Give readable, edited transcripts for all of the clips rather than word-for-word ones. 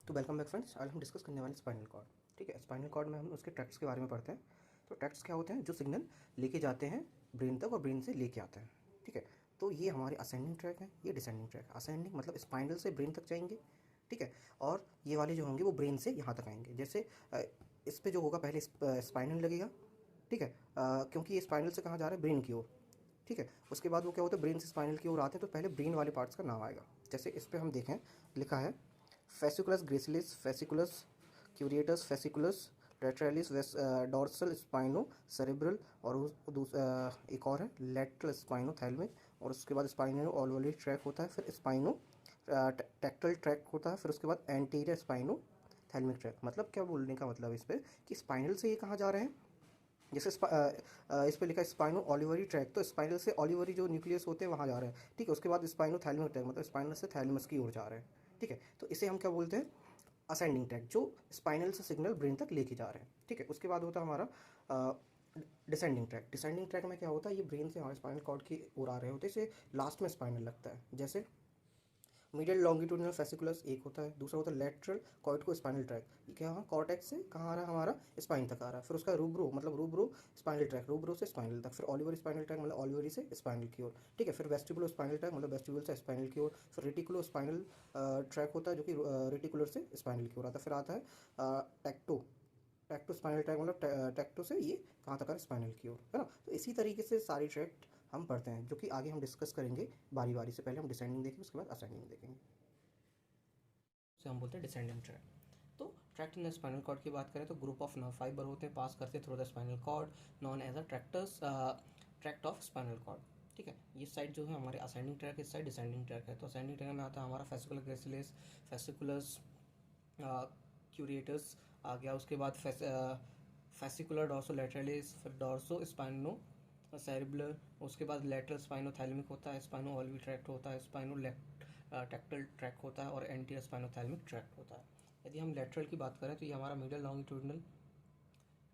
तो welcome back friends. आज हम डिस्कस करने वाले स्पाइनल कॉर्ड। ठीक है, स्पाइनल कॉर्ड में हम उसके ट्रैक्ट्स के बारे में पढ़ते हैं। तो ट्रैक्ट्स क्या होते हैं? जो सिग्नल लेके जाते हैं ब्रेन तक और ब्रेन से लेके आते हैं। ठीक है, तो ये हमारे असेंडिंग ट्रैक है, ये डिसेंडिंग ट्रैक। असेंडिंग मतलब स्पाइनल से ब्रेन तक जाएंगे। ठीक है, और ये वाले जो होंगे वो ब्रेन से यहाँ तक आएंगे। जैसे इस पे जो होगा पहले स्पाइनल लगेगा। ठीक है, क्योंकि ये स्पाइनल से कहाँ जा रहा है? ब्रेन की ओर। ठीक है, उसके बाद वो क्या होता है? ब्रेन से स्पाइनल की ओर आते हैं तो पहले ब्रेन वाले पार्ट्स का नाम आएगा। जैसे इस पर हम देखें, लिखा है fasciculus gracilis, fasciculus cuneatus, fasciculus lateralis, dorsal spino cerebral, और एक और है लेटरल स्पाइनो थैलमिक, और उसके बाद स्पाइनो ऑलवोली ट्रैक होता है, फिर स्पाइनो टेक्टल ट्रैक होता है, फिर उसके बाद एंटीरियर स्पाइनो थैलमिक ट्रैक। मतलब क्या बोलने का मतलब इस पर कि स्पाइनल से ये कहाँ जा रहे हैं? जैसे इस पे लिखा है स्पाइनो ऑलिवरी ट्रैक, तो स्पाइनल से ऑलिवरी जो न्यूक्लियस होते हैं वहाँ जा रहे हैं। ठीक है, उसके बाद स्पाइनो थैलमिक ट्रैक मतलब स्पाइनल से थैलमस की ओर जा रहे हैं। ठीक है, तो इसे हम क्या बोलते हैं? असेंडिंग ट्रैक, जो स्पाइनल से सिग्नल ब्रेन तक लेके जा रहे हैं। ठीक है, उसके बाद होता है हमारा डिसेंडिंग ट्रैक। डिसेंडिंग ट्रैक में क्या होता है? ये ब्रेन से हमारे स्पाइनल कॉर्ड की ओर आ रहे होते हैं, इसे लास्ट में स्पाइनल लगता है। जैसे मीडियल लॉन्गिट्यूडिनल फेसिकुलस एक होता है, दूसरा होता है लेटरल कॉर्टिको स्पाइनल ट्रैक। ये क्या, कॉर्टेक्स से कहाँ आ रहा है? हमारा स्पाइन तक आ रहा है। फिर उसका रूब्रो मतलब रूब्रो स्पाइनल ट्रैक, रूब्रो से स्पाइनल तक। फिर ऑलिवरी स्पाइनल ट्रैक मतलब ऑलिवरी से स्पाइनल की ओर। ठीक है, फिर वेस्टिबुलो स्पाइनल ट्रैक मतलब वेस्टिबुल से स्पाइनल की ओर। फिर रेटिकुलो स्पाइनल ट्रैक होता है जो कि रेटिकुलर से स्पाइनल की ओर आता है। फिर आता है टेक्टो टेक्टो स्पाइनल ट्रैक मतलब टेक्टो से ये कहाँ तक है? स्पाइनल की ओर, है ना। तो इसी तरीके से सारी ट्रैक हम पढ़ते हैं, जो कि आगे हम डिस्कस करेंगे बारी बारी से। पहले हम डिसेंडिंग देखेंगे, उसके बाद असेंडिंग देखेंगे। से हम बोलते हैं डिसेंडिंग ट्रैक। तो tract in the spinal cord की बात करें तो ग्रुप ऑफ नर्व फाइबर होते हैं, पास करते through the spinal cord, known as a tract of spinal cord. ठीक है, ये साइड जो है हमारे असेंडिंग ट्रैक, इस साइड डिसेंडिंग ट्रैक है। तो असेंडिंग ट्रैक में आता है हमारा फेसिकुलर ग्रेसिलिस, फेसिकुलस क्यूरिएटस आ गया। उसके बाद फेसिकुलर डॉर्सो लेटरलिस, फिर डॉर्सो स्पाइनो सेरिबुलर, उसके बाद लेटरल स्पाइनो थैलेमिक होता है, स्पाइनो ऑल्वी ट्रैक्ट होता है, स्पाइनो टेक्टल ट्रैक होता है, और एंटीरियर स्पाइनो थैलेमिक ट्रैक्ट होता है। यदि हम लेटरल की बात करें तो ये हमारा मीडियल लॉन्गिट्यूडिनल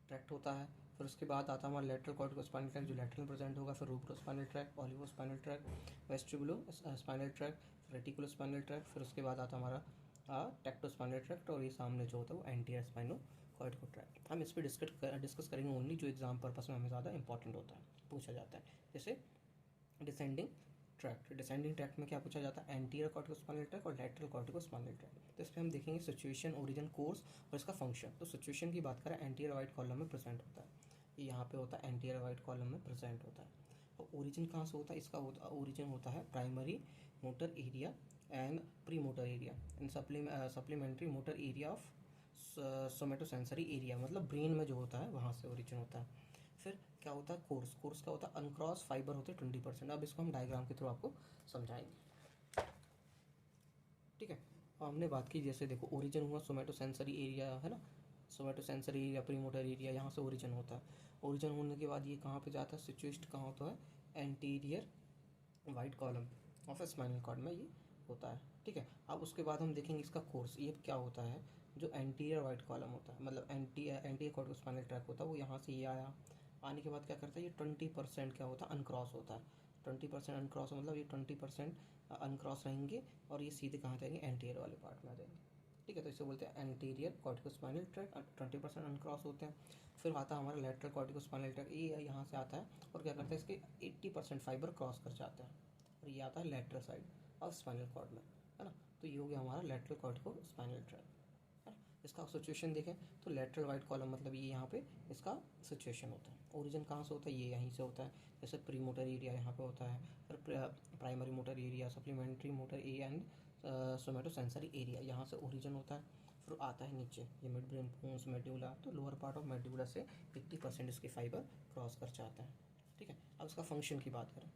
ट्रैक्ट होता है। फिर उसके बाद आता है हमारा लेटरल कॉर्टिको स्पाइनल ट्रैक जो लेटरल प्रेजेंट होगा, फिर rubro spinal tract, olivo spinal tract, vestibulo spinal tract, reticulo spinal tract, फिर उसके बाद आता है हमारा टेक्टो स्पाइनल ट्रैक्ट, और ये सामने जो होता है वो एंटीरियर स्पाइनो कॉर्टिको ट्रैक। हम इस पर डिस्कस करेंगे ओनली जो एग्जाम पर्पस में हमें ज़्यादा इंपॉर्टेंट होता है, पूछा जाता है। जैसे डिसेंडिंग ट्रैक्ट, डिसेंडिंग ट्रैक्ट में क्या पूछा जाता है? एंटीरियर कॉर्टिकोस्पाइनल ट्रैक और लेटरल कॉर्टिकोस्पाइनल ट्रैक। तो इस पर हम देखेंगे सिचुएशन, ओरिजिन, कोर्स और इसका फंक्शन। तो सिचुएशन की बात करें, एंटीरियर वाइट कॉलम में प्रेजेंट होता है, ये यहाँ पे होता है, एंटीरियर वाइट कॉलम में प्रेजेंट होता है। और ओरिजिन कहाँ से होता है? इसका ओरिजिन होता है primary motor area and pre motor area and supplementary motor area of somatosensory area, मतलब ब्रेन में जो होता है वहाँ से ओरिजिन होता है। फिर क्या होता है? कोर्स, कोर्स क्या होता है? अनक्रॉस फाइबर होते हैं 20%। अब इसको हम डायग्राम के थ्रू आपको समझाएंगे। ठीक है, हमने बात की, जैसे देखो ओरिजिन हुआ सोमेटोसेंसरी एरिया, है ना, सोमेटोसेंसरी एरिया, प्रीमोटर एरिया, यहाँ से ओरिजिन होता है। ओरिजिन होने के बाद ये कहाँ पे जाता है? सिचुएस्ट कहाँ होता है? Anterior white column of spinal cord में ये होता है। ठीक है, अब उसके बाद हम देखेंगे इसका कोर्स, ये क्या होता है? जो एंटीरियर वाइट कॉलम होता है, मतलब एंटीरियर कॉर्ड स्पाइनल ट्रैक होता है, वो यहाँ से ये आया। आने के बाद क्या करता है? ये 20% क्या होता है? अनक्रॉस होता है। 20% अनक्रॉस मतलब ये 20% अनक्रॉस रहेंगे, और ये सीधे कहाँ जाएंगे? एंटीरियर वाले पार्ट में आ जाएंगे। ठीक है, तो इसे बोलते हैं एंटीरियर कॉर्टिकोस्पाइनल ट्रैक, 20% अनक्रॉस होते हैं। फिर आता है हमारा लेटरल कॉर्टिकोस्पाइनल ट्रैक, ये यहाँ से आता है और क्या करता है? इसके 80% फाइबर क्रॉस कर जाते हैं, और ये आता है lateral side of spinal cord में, है ना। तो ये हो गया हमारा लेटरल कॉर्टिकोस्पाइनल ट्रैक, है ना। इसका सिचुएशन देखें तो लेटरल वाइट कॉलम मतलब ये यहाँ पे इसका सिचुएशन होता है। ओरिजिन कहाँ से होता है? ये यहीं से होता है। जैसे प्री मोटर एरिया यहाँ पे होता है, फिर primary motor area, supplementary motor area and somato sensory area, यहाँ से ओरिजिन होता है। फिर आता है नीचे ये मिड ब्रेन पोन्स मेड्यूला, तो लोअर पार्ट ऑफ मेड्यूला से 80% इसकी फाइबर क्रॉस कर जाता है। ठीक है, अब इसका फंक्शन की बात करें।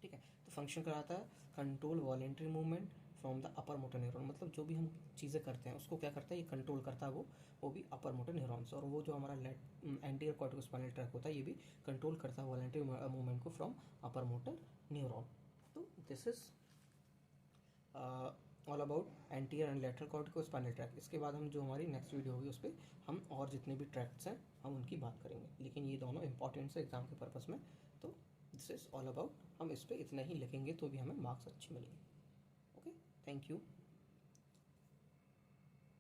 ठीक है, तो फंक्शन कराता है control voluntary movement from the upper motor neuron, मतलब जो भी हम चीज़ें करते हैं उसको क्या करता है? ये कंट्रोल करता है, वो भी अपर मोटर न्यूरॉन से। और वो जो हमारा एंटीरियर कॉर्टिकोस्पाइनल ट्रैक होता है ये भी कंट्रोल करता है वॉलेंट्री मूवमेंट को फ्रॉम अपर मोटर न्यूरॉन। तो this is all about anterior and lateral corticospinal tract. इसके बाद हम जो हमारी नेक्स्ट वीडियो होगी उस पर हम और जितने भी ट्रैक्ट्स हैं हम उनकी बात करेंगे, लेकिन ये दोनों इंपॉर्टेंट है एग्जाम के पर्पज़ में। तो दिस इज़ ऑल अबाउट, हम इस पर इतना ही लिखेंगे तो भी हमें मार्क्स अच्छे मिलेंगे। Okay, thank you.